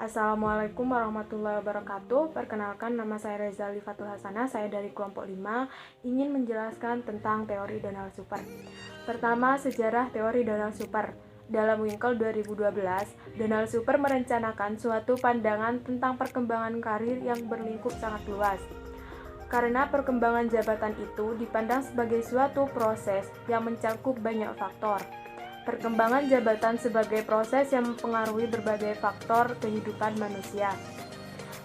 Assalamualaikum warahmatullahi wabarakatuh. Perkenalkan, nama saya Rezali Fatul Hasanah. Saya dari kelompok 5 ingin menjelaskan tentang teori Donald Super. Pertama, sejarah teori Donald Super. Dalam Winkel 2012, Donald Super merencanakan suatu pandangan tentang perkembangan karir yang berlingkup sangat luas. Karena perkembangan jabatan itu dipandang sebagai suatu proses yang mencakup banyak faktor. Perkembangan jabatan sebagai proses yang mempengaruhi berbagai faktor kehidupan manusia.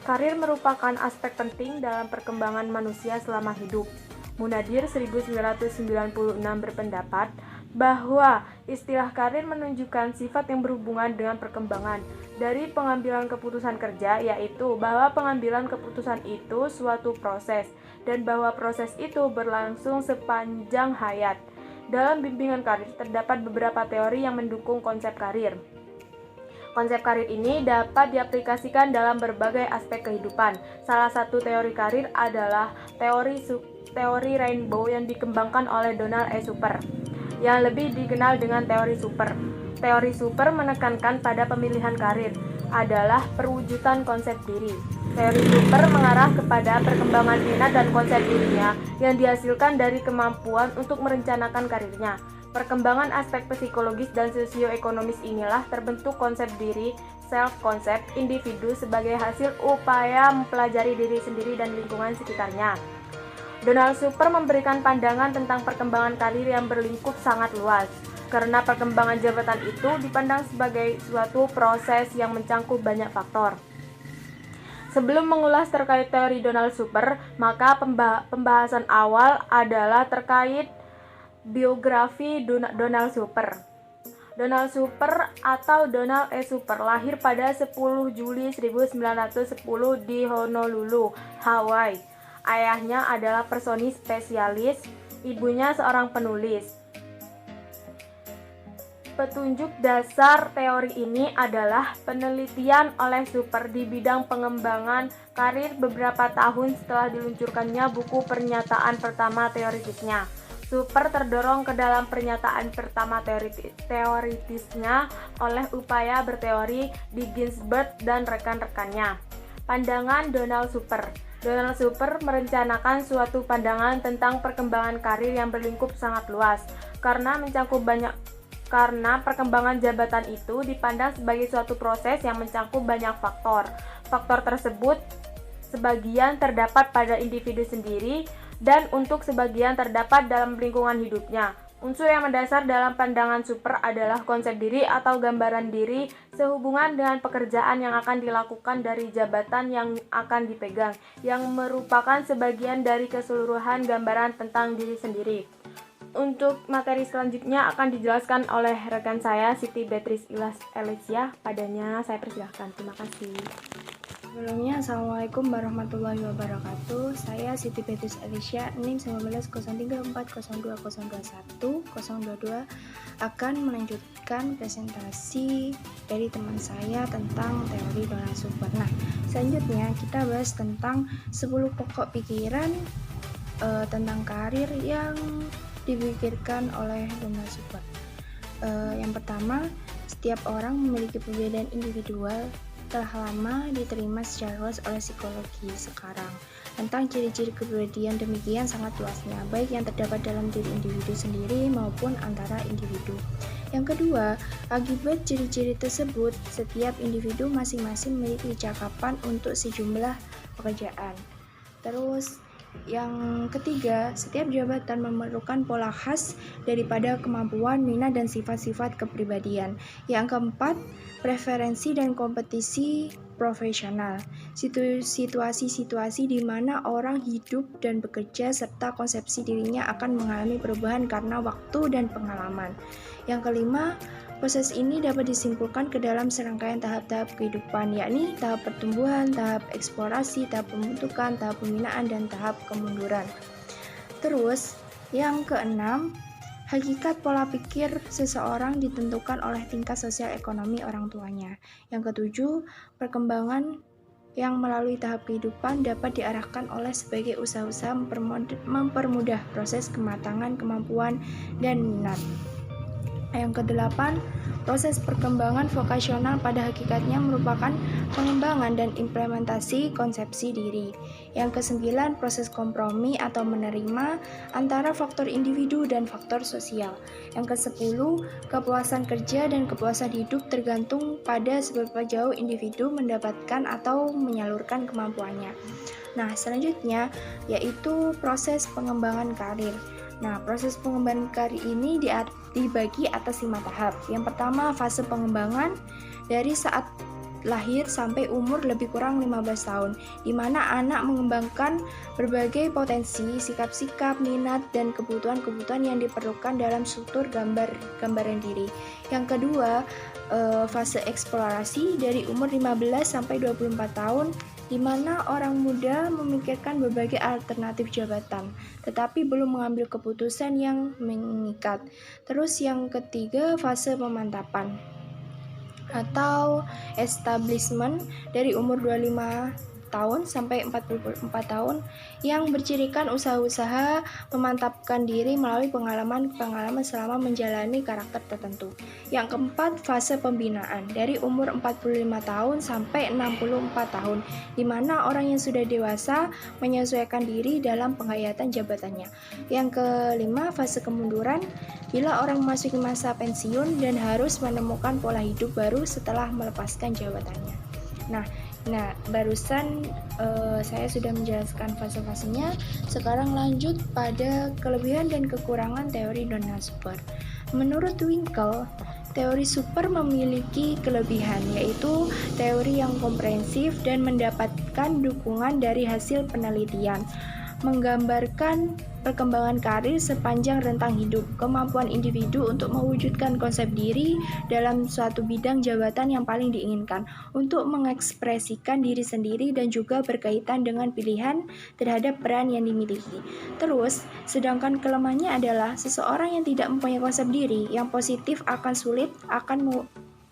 Karir merupakan aspek penting dalam perkembangan manusia selama hidup. Munadir 1996 berpendapat bahwa istilah karir menunjukkan sifat yang berhubungan dengan perkembangan dari pengambilan keputusan kerja, yaitu bahwa pengambilan keputusan itu suatu proses dan bahwa proses itu berlangsung sepanjang hayat. Dalam bimbingan karir terdapat beberapa teori yang mendukung konsep karir. Konsep karir ini dapat diaplikasikan dalam berbagai aspek kehidupan. Salah satu teori karir adalah teori rainbow yang dikembangkan oleh Donald E. Super, yang lebih dikenal dengan teori super. Teori super menekankan pada pemilihan karir adalah perwujudan konsep diri. Teori super mengarah kepada perkembangan minat dan konsep dirinya yang dihasilkan dari kemampuan untuk merencanakan karirnya. Perkembangan aspek psikologis dan sosioekonomis inilah terbentuk konsep diri, self-concept, individu sebagai hasil upaya mempelajari diri sendiri dan lingkungan sekitarnya. Donald Super memberikan pandangan tentang perkembangan karir yang berlingkup sangat luas. Karena perkembangan jabatan itu dipandang sebagai suatu proses yang mencakup banyak faktor. Sebelum mengulas terkait teori Donald Super, maka pembahasan awal adalah terkait biografi Donald Super. Donald Super atau Donald E. Super lahir pada 10 Juli 1910 di Honolulu, Hawaii. Ayahnya adalah personis spesialis, ibunya seorang penulis. Petunjuk dasar teori ini adalah penelitian oleh Super di bidang pengembangan karir beberapa tahun setelah diluncurkannya buku pernyataan pertama teoritisnya. Super terdorong ke dalam pernyataan pertama teoritisnya oleh upaya berteori di Ginsberg dan rekan-rekannya. Pandangan Donald Super. Donald Super merencanakan suatu pandangan tentang perkembangan karir yang berlingkup sangat luas karena perkembangan jabatan itu dipandang sebagai suatu proses yang mencakup banyak faktor. Faktor tersebut sebagian terdapat pada individu sendiri dan untuk sebagian terdapat dalam lingkungan hidupnya. Unsur yang mendasar dalam pandangan Super adalah konsep diri atau gambaran diri sehubungan dengan pekerjaan yang akan dilakukan dari jabatan yang akan dipegang, yang merupakan sebagian dari keseluruhan gambaran tentang diri sendiri. Untuk materi selanjutnya akan dijelaskan oleh rekan saya, Siti Beatrice Alicia. Padanya saya persilahkan. Terima kasih. Sebelumnya, Assalamualaikum warahmatullahi wabarakatuh. Saya Siti Beatrice Alicia, NIM 1903402021-022 akan melanjutkan presentasi dari teman saya tentang teori Donald Super. Nah, selanjutnya kita bahas tentang 10 pokok pikiran tentang karir yang dipikirkan oleh Donald Super. Yang pertama, setiap orang memiliki perbedaan individual telah lama diterima secara luas oleh psikologi sekarang. Tentang ciri-ciri kepribadian demikian sangat luasnya, baik yang terdapat dalam diri individu sendiri maupun antara individu. Yang kedua, akibat ciri-ciri tersebut, setiap individu masing-masing memiliki kecakapan untuk sejumlah pekerjaan. Terus, yang ketiga, setiap jabatan memerlukan pola khas daripada kemampuan, minat, dan sifat-sifat kepribadian. Yang keempat, preferensi dan kompetisi profesional. Situasi-situasi di mana orang hidup dan bekerja serta konsepsi dirinya akan mengalami perubahan karena waktu dan pengalaman. Yang kelima, proses ini dapat disimpulkan ke dalam serangkaian tahap-tahap kehidupan, yakni tahap pertumbuhan, tahap eksplorasi, tahap pembentukan, tahap pembinaan, dan tahap kemunduran. Terus, yang keenam, hakikat pola pikir seseorang ditentukan oleh tingkat sosial ekonomi orang tuanya. Yang ketujuh, perkembangan yang melalui tahap kehidupan dapat diarahkan oleh sebagai usaha-usaha mempermudah proses kematangan kemampuan dan minat. Yang kedelapan, proses perkembangan vokasional pada hakikatnya merupakan pengembangan dan implementasi konsepsi diri. Yang kesembilan, proses kompromi atau menerima antara faktor individu dan faktor sosial. Yang kesepuluh, kepuasan kerja dan kepuasan hidup tergantung pada seberapa jauh individu mendapatkan atau menyalurkan kemampuannya. Nah, selanjutnya yaitu proses pengembangan karir. Nah, proses pengembangan karir ini dibagi atas 5 tahap. Yang pertama, fase pengembangan dari saat lahir sampai umur lebih kurang 15 tahun, di mana anak mengembangkan berbagai potensi, sikap-sikap, minat, dan kebutuhan-kebutuhan yang diperlukan dalam struktur gambaran diri. Yang kedua, fase eksplorasi dari umur 15 sampai 24 tahun, di mana orang muda memikirkan berbagai alternatif jabatan, tetapi belum mengambil keputusan yang mengikat. Terus yang ketiga, fase pemantapan atau establishment dari umur 25 tahun sampai 44 tahun yang bercirikan usaha-usaha memantapkan diri melalui pengalaman-pengalaman selama menjalani karakter tertentu. Yang keempat, fase pembinaan dari umur 45 tahun sampai 64 tahun, di mana orang yang sudah dewasa menyesuaikan diri dalam penghayatan jabatannya. Yang kelima, fase kemunduran bila orang memasuki masa pensiun dan harus menemukan pola hidup baru setelah melepaskan jabatannya. Nah, barusan saya sudah menjelaskan fase-fasenya. Sekarang lanjut pada kelebihan dan kekurangan teori Donald Super. Menurut Winkel, teori super memiliki kelebihan, yaitu teori yang komprehensif dan mendapatkan dukungan dari hasil penelitian, menggambarkan perkembangan karir sepanjang rentang hidup, kemampuan individu untuk mewujudkan konsep diri dalam suatu bidang jabatan yang paling diinginkan, untuk mengekspresikan diri sendiri dan juga berkaitan dengan pilihan terhadap peran yang dimiliki. Terus, sedangkan kelemahannya adalah seseorang yang tidak mempunyai konsep diri yang positif akan sulit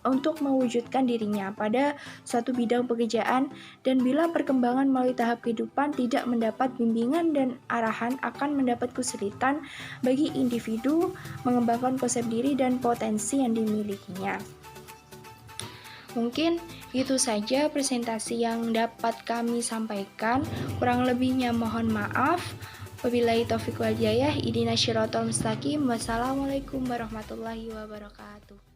untuk mewujudkan dirinya pada suatu bidang pekerjaan, dan bila perkembangan melalui tahap kehidupan tidak mendapat bimbingan dan arahan akan mendapat kesulitan bagi individu mengembangkan konsep diri dan potensi yang dimilikinya. Mungkin itu saja presentasi yang dapat kami sampaikan, kurang lebihnya mohon maaf. Wabillahi taufiq wal hidayah. Ihdinas siratal mustaqim. Wassalamualaikum warahmatullahi wabarakatuh.